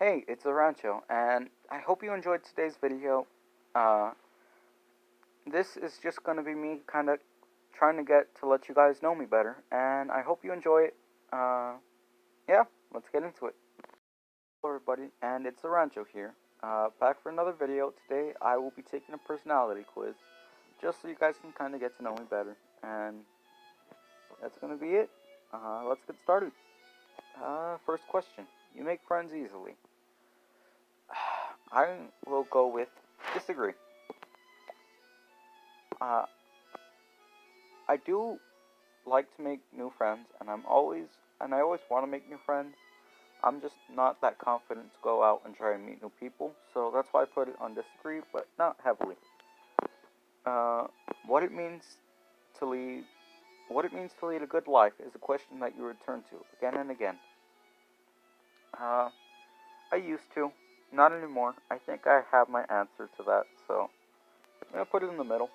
Hey, it's Arancho, and I hope you enjoyed today's video. Uh, this is just gonna be me kind of trying to get to let you guys know me better, and I hope you enjoy it. Uh, yeah, let's get into it. Hello, everybody, and it's Arancho here. Back for another video. Today, I will be taking a personality quiz, just so you guys can kind of get to know me better, and that's gonna be it. Let's get started. First question: you make friends easily? I will go with disagree. Uh, I do like to make new friends, and I always want to make new friends. I'm just not that confident to go out and try and meet new people, so that's why I put it on disagree, but not heavily. Uh, what it means to lead, what it means to lead a good life is a question that you return to again and again. Uh, I used to, not anymore. I think I have my answer to that, so I'm gonna put it in the middle.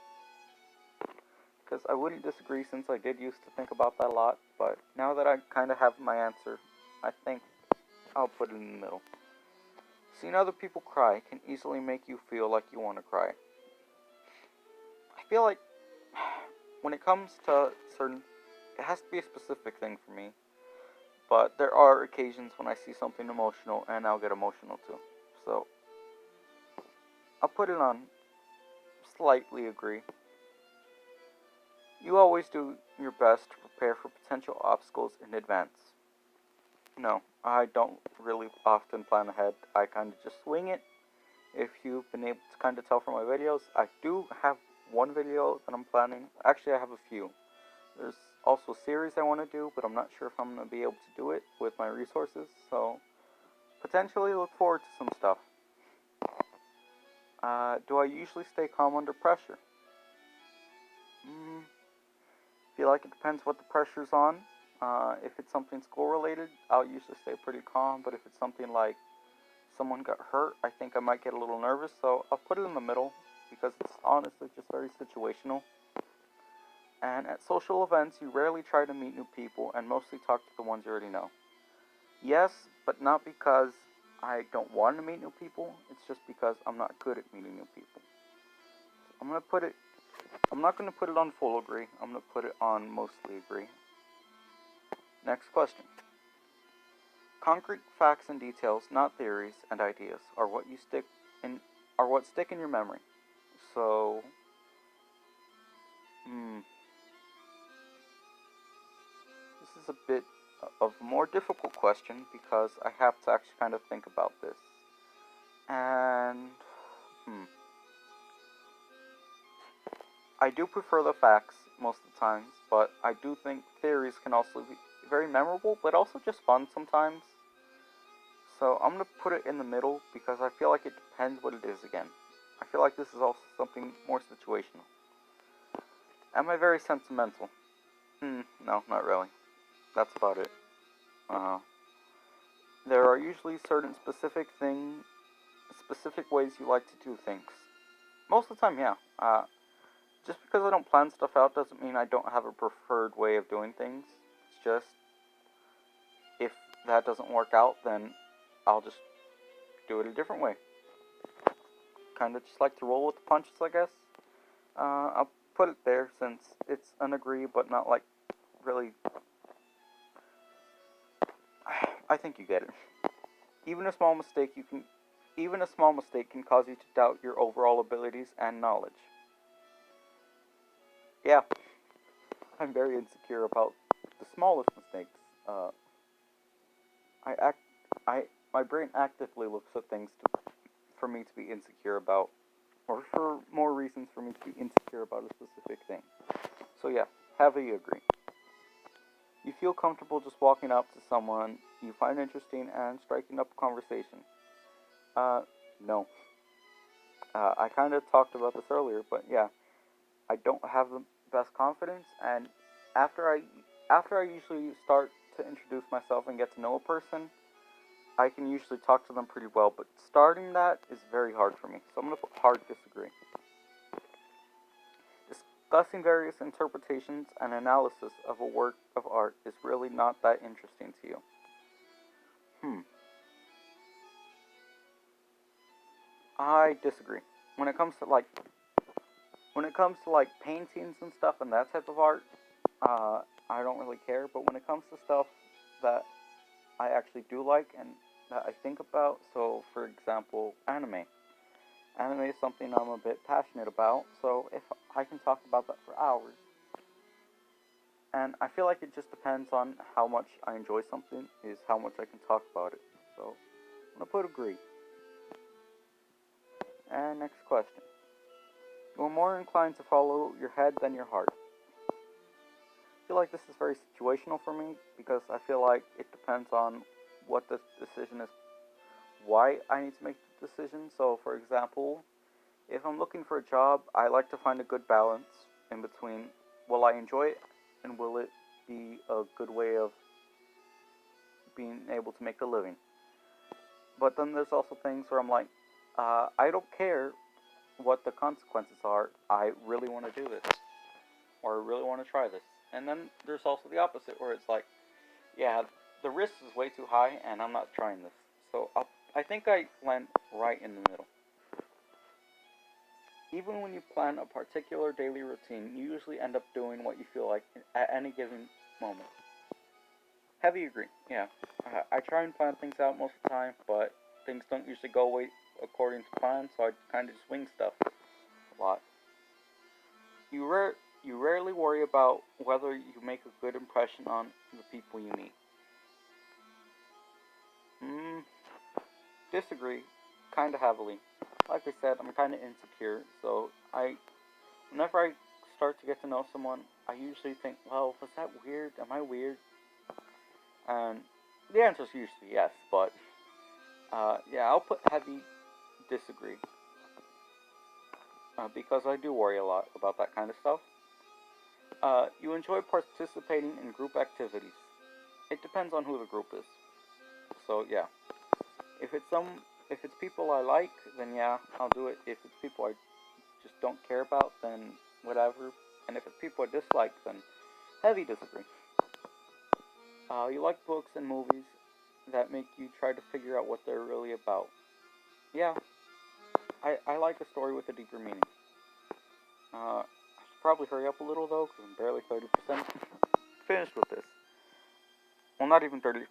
Because I wouldn't disagree since I did used to think about that a lot, but now that I kind of have my answer, I think I'll put it in the middle. Seeing other people cry can easily make you feel like you want to cry. I feel like when it comes to certain, it has to be a specific thing for me, but there are occasions when I see something emotional and I'll get emotional too. So I'll put it on slightly agree. You always do your best to prepare for potential obstacles in advance. No, I don't really often plan ahead. I kind of just swing it. If you've been able to kind of tell from my videos, I do have one video that I'm planning. Actually, I have a few. There's also a series I want to do, but I'm not sure if I'm going to be able to do it with my resources. So, potentially look forward to some stuff. Do I usually stay calm under pressure? Feel like it depends what the pressure's on. If it's something school related, I'll usually stay pretty calm. But if it's something like someone got hurt, I think I might get a little nervous. So I'll put it in the middle because it's honestly just very situational. And at social events, you rarely try to meet new people and mostly talk to the ones you already know. Yes, but not because I don't want to meet new people. It's just because I'm not good at meeting new people. I'm gonna put it. I'm not gonna put it on full agree. I'm gonna put it on mostly agree. Next question. Concrete facts and details, not theories and ideas, in are what stick in your memory. So, this is a bit of a more difficult question because I have to actually kind of think about this. And I do prefer the facts most of the times, but I do think theories can also be very memorable, but also just fun sometimes. So I'm gonna put it in the middle because I feel like it depends what it is again. I feel like this is also something more situational. Am I very sentimental? No, not really. That's about it. Uh, there are usually certain specific ways you like to do things. Most of the time, yeah. Just because I don't plan stuff out doesn't mean I don't have a preferred way of doing things. It's just, if that doesn't work out, then I'll just do it a different way. Kind of just like to roll with the punches, I guess. I'll put it there since it's an agree, but not like really. I think you get it. Even a small mistake can cause you to doubt your overall abilities and knowledge. Yeah, I'm very insecure about the smallest mistakes. Uh, I act, I my brain actively looks at things for me to be insecure about, or for more reasons for me to be insecure about a specific thing. So yeah, heavily agree. You feel comfortable just walking up to someone you find interesting and striking up a conversation. No. I kind of talked about this earlier, but yeah, I don't have the best confidence, and after I after I usually start to introduce myself and get to know a person, I can usually talk to them pretty well. But starting that is very hard for me, so I'm gonna put hard disagree. Discussing various interpretations and analysis of a work of art is really not that interesting to you. Hmm. I disagree. When it comes to like paintings and stuff and that type of art, I don't really care. But when it comes to stuff that I actually do like and that I think about, so for example, anime. Anime is something I'm a bit passionate about, so if I can talk about that for hours. And I feel like it just depends on how much I enjoy something, is how much I can talk about it. So I'm gonna put agree. And next question. You're more inclined to follow your head than your heart. I feel like this is very situational for me because I feel like it depends on what the decision is, why I need to make the decision. So, for example, if I'm looking for a job, I like to find a good balance in between will I enjoy it and will it be a good way of being able to make a living. But then there's also things where I'm like, I don't care what the consequences are. I really want to do this, or I really want to try this. And then there's also the opposite, where it's like, yeah, the risk is way too high, and I'm not trying this. So I think I land right in the middle. Even when you plan a particular daily routine, you usually end up doing what you feel like at any given moment. Heavy agree. Yeah, I try and plan things out most of the time, but things don't usually go away according to plan, so I kind of just wing stuff a lot. You you rarely worry about whether you make a good impression on the people you meet. Mm, disagree, kind of heavily. Like I said, I'm kind of insecure, so whenever I start to get to know someone, I usually think, well, was that weird? Am I weird? And the answer is usually yes, but yeah, I'll put heavy disagree because I do worry a lot about that kind of stuff. You enjoy participating in group activities. It depends on who the group is. So yeah, if it's some if it's people I like, then yeah, I'll do it. If it's people I just don't care about, then whatever. And if it's people I dislike, then heavy disagree. You like books and movies that make you try to figure out what they're really about. Yeah, I like a story with a deeper meaning. I should probably hurry up a little though, because I'm barely 30% finished with this. Well, not even 30%.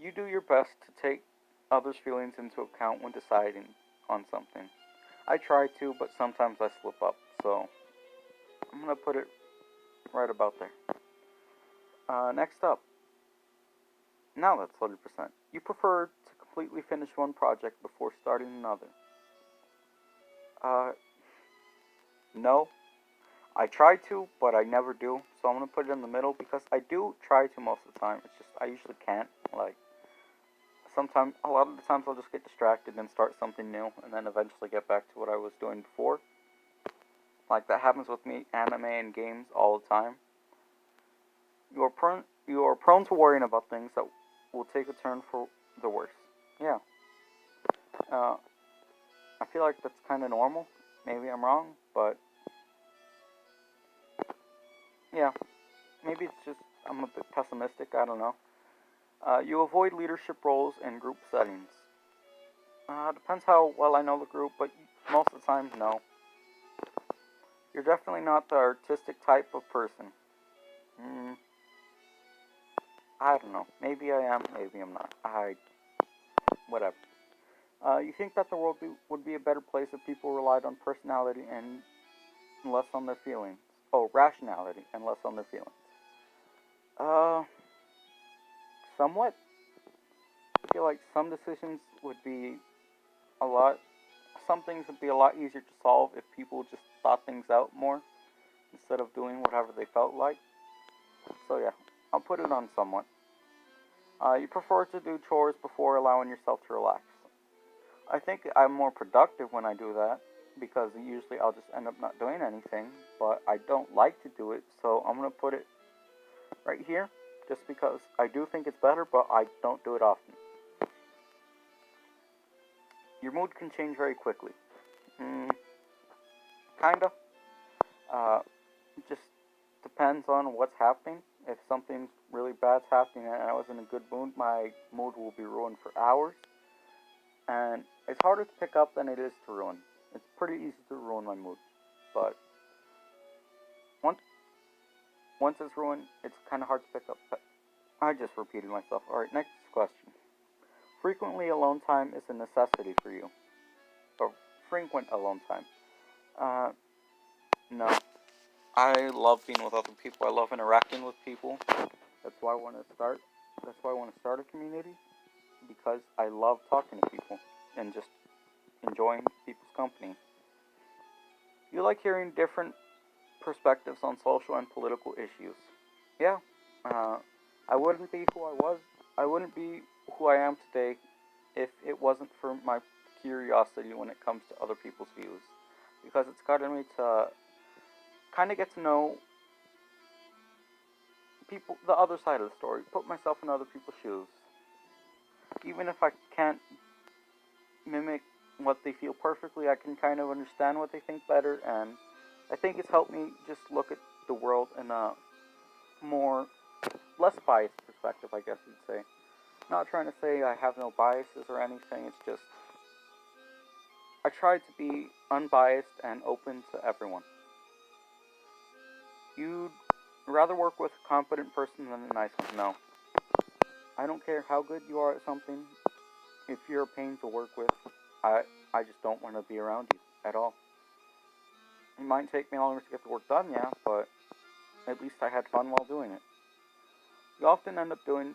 You do your best to take others' feelings into account when deciding on something. I try to, but sometimes I slip up, so I'm gonna put it right about there. Next up, now that's 30%. You prefer to completely finish one project before starting another. Uh, no. I try to, but I never do. So I'm gonna put it in the middle because I do try to most of the time. It's just I usually can't. Like sometimes, a lot of the times I'll just get distracted and start something new, and then eventually get back to what I was doing before. Like that happens with me, anime and games all the time. You are prone to worrying about things that will take a turn for the worse. Yeah. Uh, I feel like that's kind of normal. Maybe I'm wrong, but yeah, maybe it's just I'm a bit pessimistic. I don't know. You avoid leadership roles in group settings. Depends how well I know the group, but most of the time, no. You're definitely not the artistic type of person. Mm, I don't know. Maybe I am. Maybe I'm not. Whatever. You think that the world would be a better place if people relied on personality and less on their feelings? Oh, rationality and less on their feelings. Uh, somewhat. I feel like some decisions would be a lot. Some things would be a lot easier to solve if people just thought things out more instead of doing whatever they felt like. So yeah, I'll put it on somewhat. You prefer to do chores before allowing yourself to relax. I think I'm more productive when I do that because usually I'll just end up not doing anything, but I don't like to do it, so I'm gonna put it right here just because I do think it's better, but I don't do it often. Your mood can change very quickly. Mm, kinda. Uh, it just depends on what's happening. If something really bad's happening and I was in a good mood, my mood will be ruined for hours. and it's harder to pick up than it is to ruin. It's pretty easy to ruin my mood, but once once it's ruined, it's kind of hard to pick up. But I just repeated myself. All right, next question. Frequently alone time is a necessity for you, or frequent alone time. Uh, no. I love being with other people. I love interacting with people. That's why I want to start. That's why I want to start a community because I love talking to people and just enjoying people's company. You like hearing different perspectives on social and political issues. Yeah, uh, I wouldn't be who I was. I wouldn't be who I am today if it wasn't for my curiosity when it comes to other people's views. Because it's gotten me to kind of get to know people, the other side of the story, put myself in other people's shoes. Even if I can't mimic what they feel perfectly, I can kind of understand what they think better, and I think it's helped me just look at the world in a more, less biased perspective, I guess you'd say. Not trying to say I have no biases or anything, it's just I try to be unbiased and open to everyone. You'd rather work with a competent person than a nice one? No. I don't care how good you are at something. If you're a pain to work with, I I just don't want to be around you at all. It might take me longer to get the work done, yeah, but at least I had fun while doing it. You often end up doing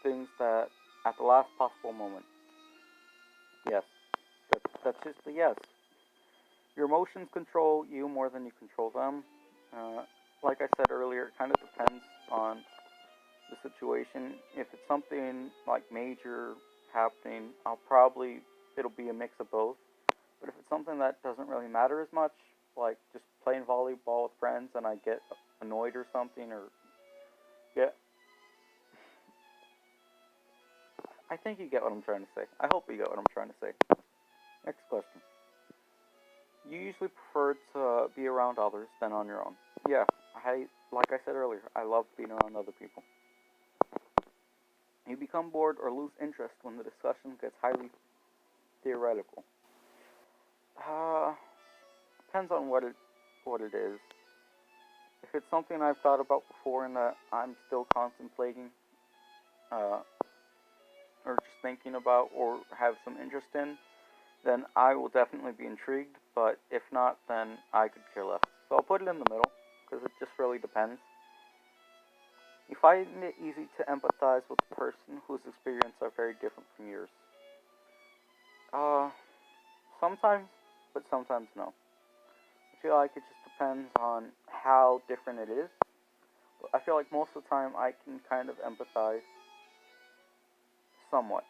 things that at the last possible moment. Yes, that's just a yes. Your emotions control you more than you control them. Like I said earlier, it kind of depends on the situation. If it's something like major happening, it'll be a mix of both. But if it's something that doesn't really matter as much, like just playing volleyball with friends and I get annoyed or something, or get, I think you get what I'm trying to say. I hope you get what I'm trying to say. Next question. You usually prefer to be around others than on your own. Yeah, like I said earlier, I love being around other people. You become bored or lose interest when the discussion gets highly theoretical. Uh, Depends on what it is. If it's something I've thought about before and that I'm still contemplating, uh, or just thinking about, or have some interest in, then I will definitely be intrigued. But if not, then I could care less. So I'll put it in the middle because it just really depends. You find it easy to empathize with a person whose experiences are very different from yours. Uh, Sometimes, but sometimes no. I feel like it just depends on how different it is. But I feel like most of the time I can kind of empathize somewhat.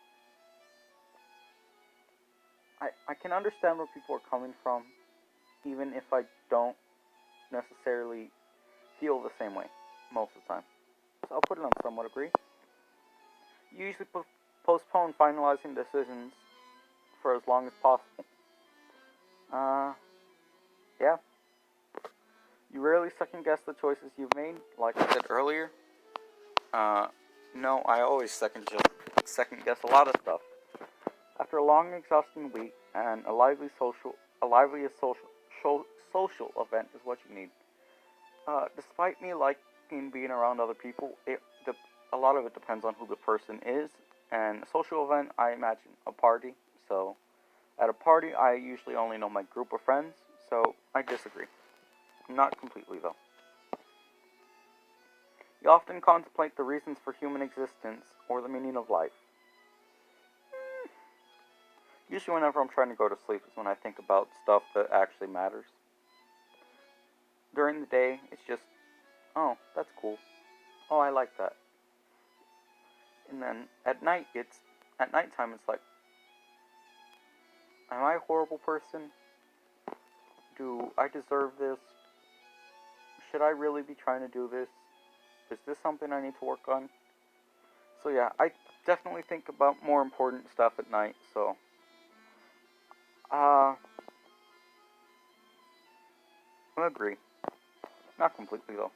I can understand where people are coming from, even if I don't necessarily feel the same way most of the time. So I'll put it on somewhat agree. You usually postpone finalizing decisions for as long as possible. Uh, yeah. You rarely second guess the choices you've made, like I said earlier. Uh, no, I always second guess a lot of stuff. After a long, exhausting week and a lively social event is what you need. Despite me liking being around other people, a lot of it depends on who the person is. And a social event, I imagine a party. So at a party, I usually only know my group of friends. So I disagree. Not completely though. You often contemplate the reasons for human existence or the meaning of life. Usually, whenever I'm trying to go to sleep, is when I think about stuff that actually matters. During the day, it's just, oh, that's cool. Oh, I like that. And then at nighttime, it's like, am I a horrible person? Do I deserve this? Should I really be trying to do this? Is this something I need to work on? So yeah, I definitely think about more important stuff at night. So, uh, I agree. Not completely though,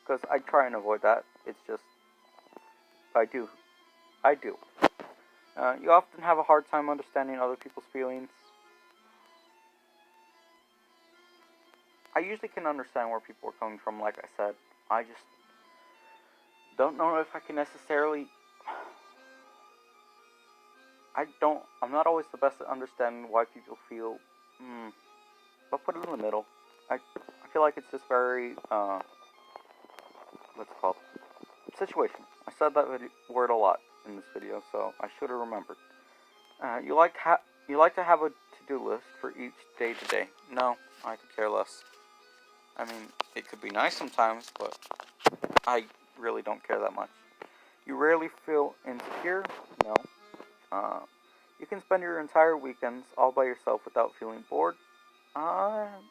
because I try and avoid that. It's just I do. You often have a hard time understanding other people's feelings. I usually can understand where people are coming from, like I said. I just don't know if I can necessarily. I'm not always the best at understanding why people feel. But put it in the middle. I feel like it's just very, what's it called? Situation. I said that word a lot in this video, so I should have remembered. You like to have a to-do list for each day to day. No, I could care less. I mean, it could be nice sometimes, but I really don't care that much. You rarely feel insecure? No. You can spend your entire weekends all by yourself without feeling bored?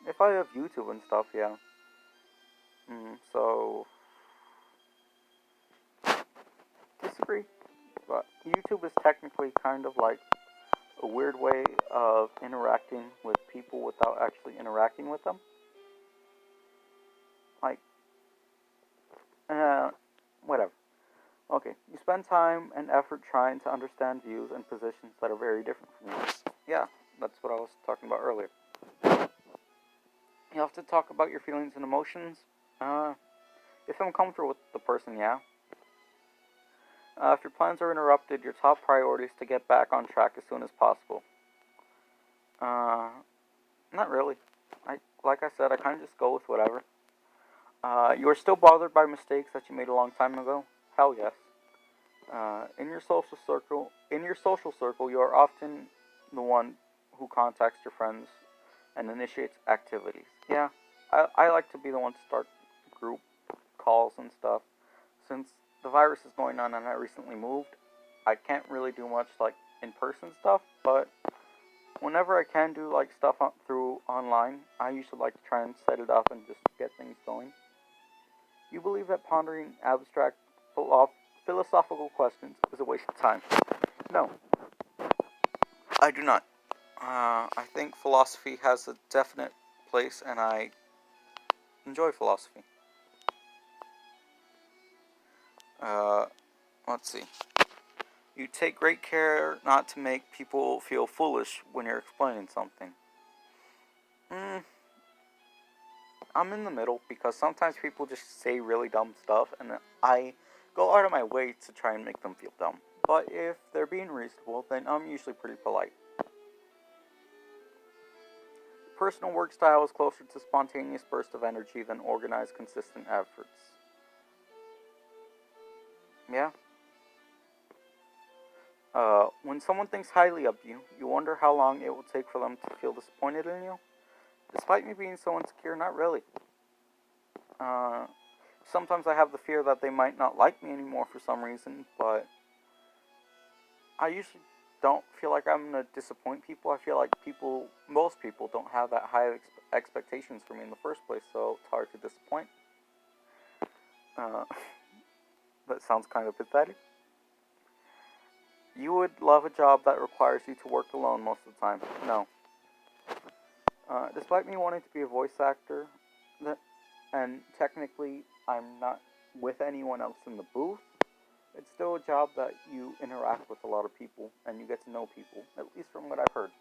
If I have YouTube and stuff, yeah. So, disagree. But YouTube is technically kind of like a weird way of interacting with people without actually interacting with them. Like, whatever. Okay, you spend time and effort trying to understand views and positions that are very different from yours. Yeah, that's what I was talking about earlier. You have to talk about your feelings and emotions. If I'm comfortable with the person, yeah. If your plans are interrupted, your top priority is to get back on track as soon as possible. Not really. Like I said, I kind of just go with whatever. You are still bothered by mistakes that you made a long time ago? Hell yes. In your social circle, you are often the one who contacts your friends and initiates activities. Yeah, I like to be the one to start group calls and stuff. Since the virus is going on and I recently moved, I can't really do much like in-person stuff, but whenever I can do like stuff through online, I usually like to try and set it up and just get things going. You believe that pondering abstract philosophical questions is a waste of time? No, I do not. I think philosophy has a definite place, and I enjoy philosophy. Uh, let's see. You take great care not to make people feel foolish when you're explaining something. I'm in the middle because sometimes people just say really dumb stuff, and I go out of my way to try and make them feel dumb. But if they're being reasonable, then I'm usually pretty polite. Personal work style is closer to spontaneous bursts of energy than organized, consistent efforts. Yeah. When someone thinks highly of you, you wonder how long it will take for them to feel disappointed in you. Despite me being so insecure, not really. Sometimes I have the fear that they might not like me anymore for some reason, but I usually don't feel like I'm gonna disappoint people. I feel like most people don't have that high expectations for me in the first place, so it's hard to disappoint. That sounds kind of pathetic. You would love a job that requires you to work alone most of the time. No. Despite me wanting to be a voice actor, and technically I'm not with anyone else in the booth, it's still a job that you interact with a lot of people and you get to know people, at least from what I've heard.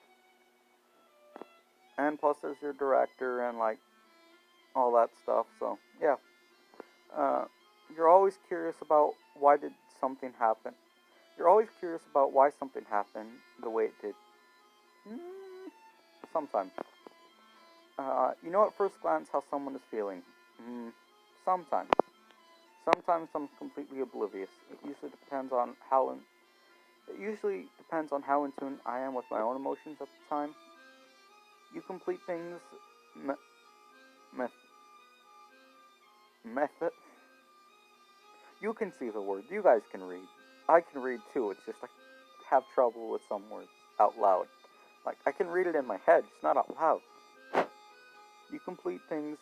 And plus, there's your director and like all that stuff. So yeah, you're always curious about why did something happen. You're always curious about why something happened the way it did. Sometimes. You know at first glance how someone is feeling. Sometimes. Sometimes I'm completely oblivious. It usually depends on how in tune I am with my own emotions at the time. You complete things method. You can see the word. You guys can read. I can read too. It's just I have trouble with some words out loud. Like I can read it in my head, just not out loud. You complete things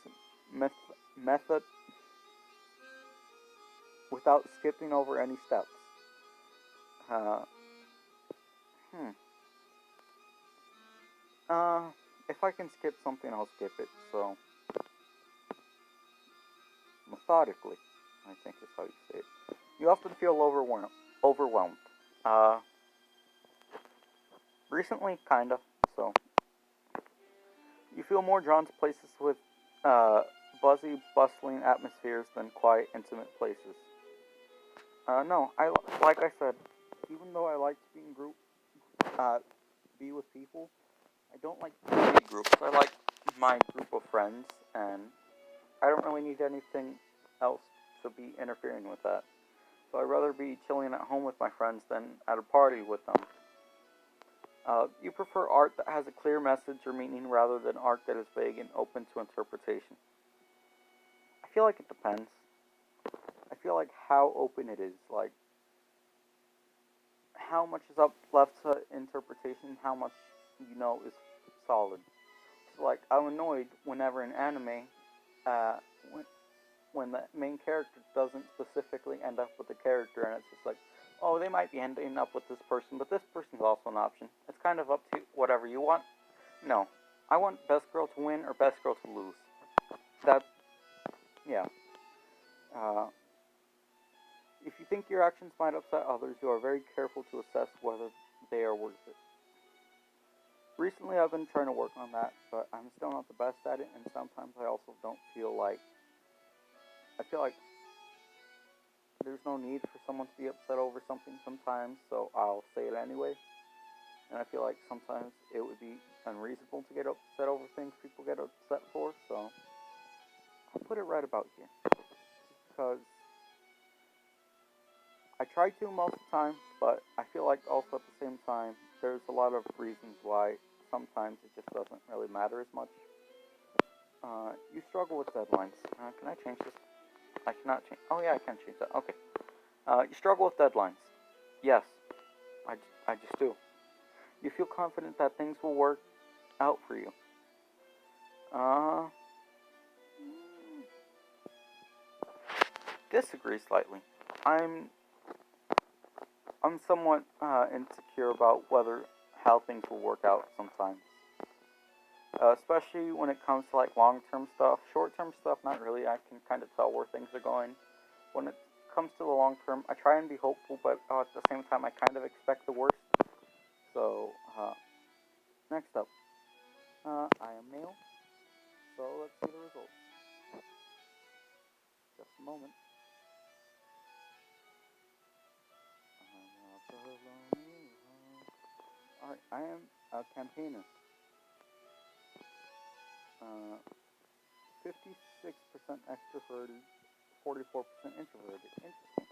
method without skipping over any steps. Uh, hmm. If I can skip something, I'll skip it. So, methodically, I think is how you say it. You often feel overwhelmed. Uh, Recently, kinda. So, you feel more drawn to places with uh, buzzy, bustling atmospheres than quiet, intimate places. No, like I said, even though I like to be in uh, be with people, I don't like big groups. I like my group of friends, and I don't really need anything else to be interfering with that. So I'd rather be chilling at home with my friends than at a party with them. You prefer art that has a clear message or meaning rather than art that is vague and open to interpretation. I feel like it depends. I feel like how open it is, like how much is up left to interpretation, how much is solid. So like I'm annoyed whenever an anime, uh, when, when the main character doesn't specifically end up with the character, and it's just like, oh, they might be ending up with this person, but this person's also an option. It's kind of up to whatever you want. No, I want best girl to win or best girl to lose. That, yeah. Uh, if you think your actions might upset others, you are very careful to assess whether they are worth it. Recently, I've been trying to work on that, but I'm still not the best at it, and sometimes I also don't feel like. I feel like there's no need for someone to be upset over something sometimes, so I'll say it anyway. And I feel like sometimes it would be unreasonable to get upset over things people get upset for, so I'll put it right about here. Because I try to most of the time, but I feel like also at the same time, there's a lot of reasons why sometimes it just doesn't really matter as much. You struggle with deadlines. Can I change this? I cannot change. Oh yeah, I can change that. Okay. You struggle with deadlines. Yes, I just do. You feel confident that things will work out for you. Uh, Disagree slightly. I'm I'm somewhat insecure about whether how things will work out sometimes. Especially when it comes to like long-term stuff. Short-term stuff, not really. I can kind of tell where things are going. When it comes to the long term, I try and be hopeful, but at the same time, I kind of expect the worst. So, next up, I am male. So let's see the results. Just a moment. Alright, I am a campaigner. 56% extroverted, 44% introverted. Interesting.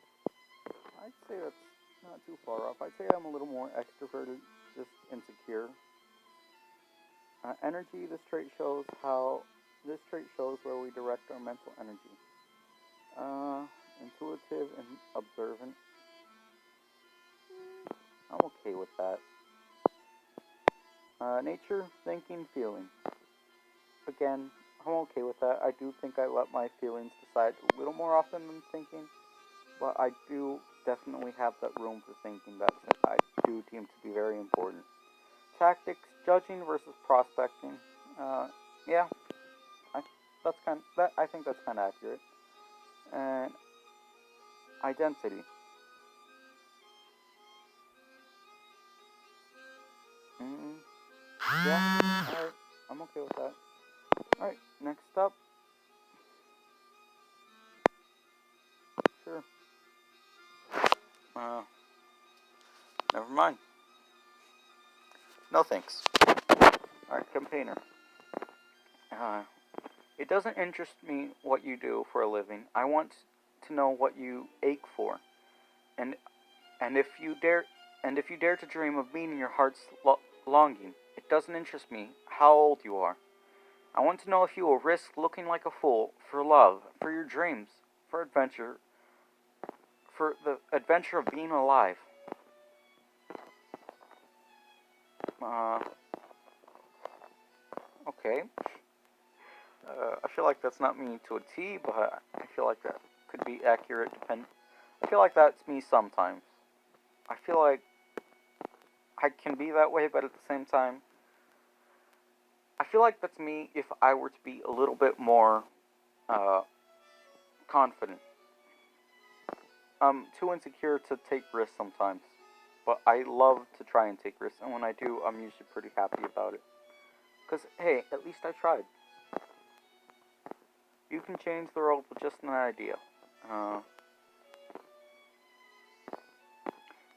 I'd say that's not too far off. I'd say I'm a little more extroverted, just insecure. Energy. This trait shows where we direct our mental energy. Intuitive and observant. I'm okay with that. Nature, thinking, feeling. Again, I'm okay with that. I do think I let my feelings decide a little more often than thinking, but I do definitely have that room for thinking that I do deem to be very important. Tactics, judging versus prospecting. Yeah, I, I think that's kind of accurate. And identity. Mm, yeah, alright, I'm okay with that. Alright, next up. Sure. Uh, Never mind. No thanks. Alright, campaigner. Uh, it doesn't interest me what you do for a living. I want to know what you ache for, and and if you dare to dream of meeting your heart's longing. It doesn't interest me how old you are. I want to know if you will risk looking like a fool for love, for your dreams, for adventure, for the adventure of being alive. Uh, okay. I feel like that's not me to a T, but I feel like that could be accurate. I feel like that's me sometimes. I feel like I can be that way, but at the same time, I feel like that's me if I were to be a little bit more uh, confident. I'm too insecure to take risks sometimes. but I love to try and take risks, and when I do, I'm usually pretty happy about it. Because, hey, at least I tried. You can change the world with just an idea.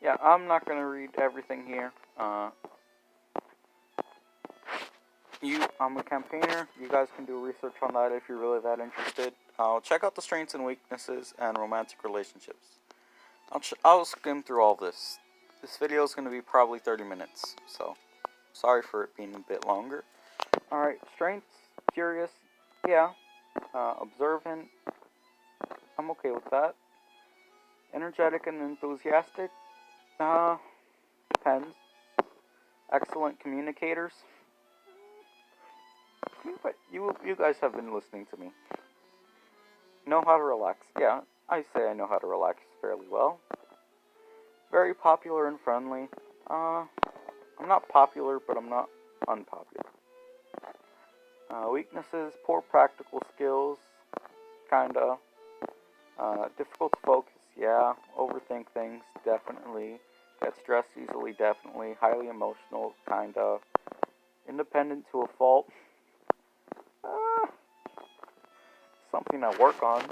Yeah, I'm not going to read everything here. I'm a campaigner. You guys can do research on that if you're really that interested. Check out the strengths and weaknesses and romantic relationships. I'll skim through all this. This video is going to be probably 30 minutes, so sorry for it being a bit longer. Alright, strengths, curious, yeah. Observant, I'm okay with that. Energetic and enthusiastic, depends. Excellent communicators. But you guys have been listening to me. Know how to relax. Yeah, I say I know how to relax fairly well. Very popular and friendly. I'm not popular, but I'm not unpopular. Weaknesses, poor practical skills, kinda. Difficult to focus, yeah. Overthink things, definitely. Get stressed easily, definitely. Highly emotional, kinda. Independent to a fault. Something I work on.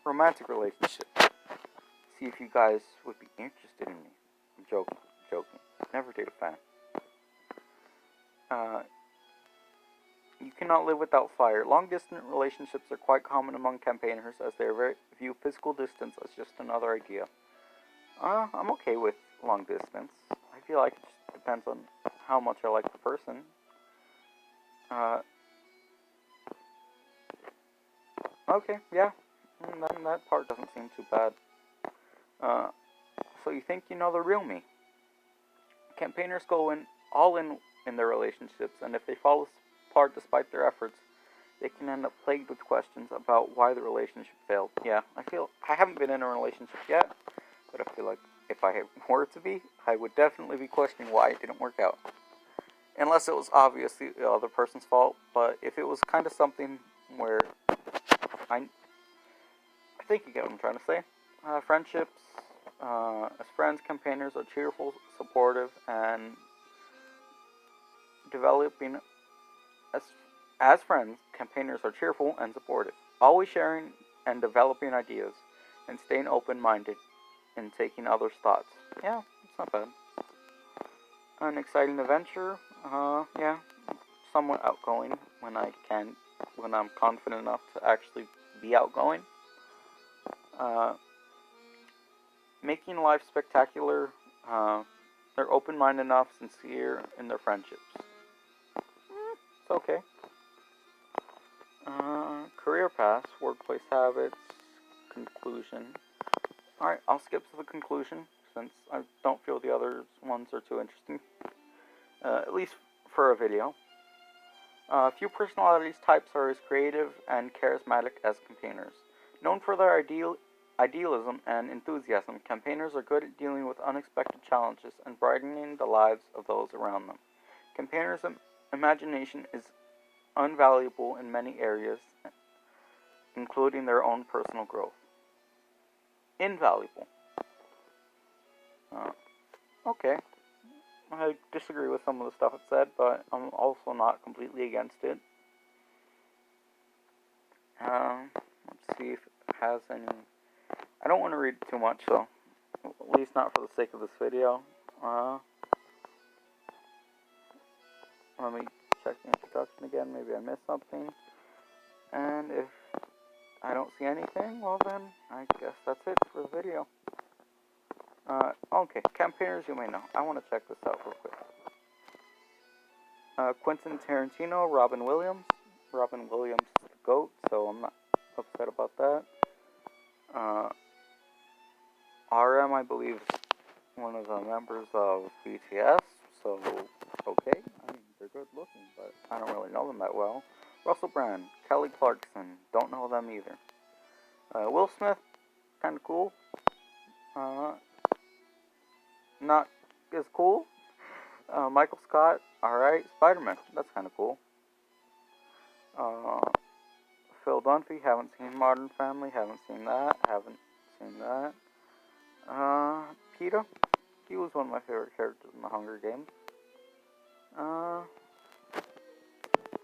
Romantic relationship. See if you guys would be interested in me. I'm joking. Never date a fan. You cannot live without fire. Long-distance relationships are quite common among campaigners, as they view physical distance as just another idea. I'm okay with long distance. I feel like it just depends on how much I like the person. Okay, yeah. That part doesn't seem too bad. So you think you know the real me. Campaigners go all in their relationships, and if they fall apart despite their efforts, they can end up plagued with questions about why the relationship failed. Yeah, I haven't been in a relationship yet, but I feel like if I were to be, I would definitely be questioning why it didn't work out. Unless it was obviously the other person's fault, but if it was kind of something where I think you get what I'm trying to say. Friendships, as friends, campaigners are cheerful, supportive, and developing. As friends, campaigners are cheerful and supportive, always sharing and developing ideas, and staying open-minded in taking others' thoughts. Yeah, it's not bad. An exciting adventure. Yeah, somewhat outgoing when I'm confident enough to actually be outgoing. Making life spectacular. They're open-minded enough, sincere in their friendships. It's okay. Career paths, workplace habits, conclusion. Alright, I'll skip to the conclusion since I don't feel the other ones are too interesting. At least for a video. Few personalities types are as creative and charismatic as campaigners. Known for their idealism and enthusiasm, campaigners are good at dealing with unexpected challenges and brightening the lives of those around them. Campaigners' imagination is invaluable in many areas, including their own personal growth. Invaluable. Okay. I disagree with some of the stuff it said, but I'm also not completely against it. Let's see if it has any. I don't want to read too much, so at least not for the sake of this video. Let me check the introduction again. Maybe I missed something. And if I don't see anything, well then, I guess that's it for the video. Okay, campaigners you may know. I want to check this out real quick. Quentin Tarantino, Robin Williams. Robin Williams is the GOAT, so I'm not upset about that. RM, I believe, is one of the members of BTS, so okay. I mean, they're good looking, but I don't really know them that well. Russell Brand, Kelly Clarkson, don't know them either. Will Smith, kind of cool. Not as cool. Michael Scott, alright. Spider-Man, that's kind of cool. Phil Dunphy, haven't seen Modern Family, haven't seen that. Peeta. He was one of my favorite characters in the Hunger Games.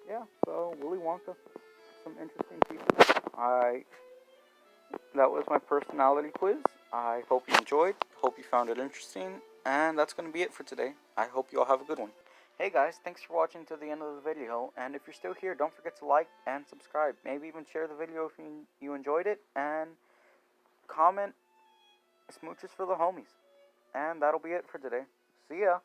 Yeah, so Willy Wonka, some interesting people. That was my personality quiz. I hope you enjoyed, hope you found it interesting, and that's going to be it for today. I hope you all have a good one. Hey guys, thanks for watching to the end of the video, and if you're still here, don't forget to like and subscribe. Maybe even share the video if you enjoyed it, and comment smooches for the homies. And that'll be it for today. See ya!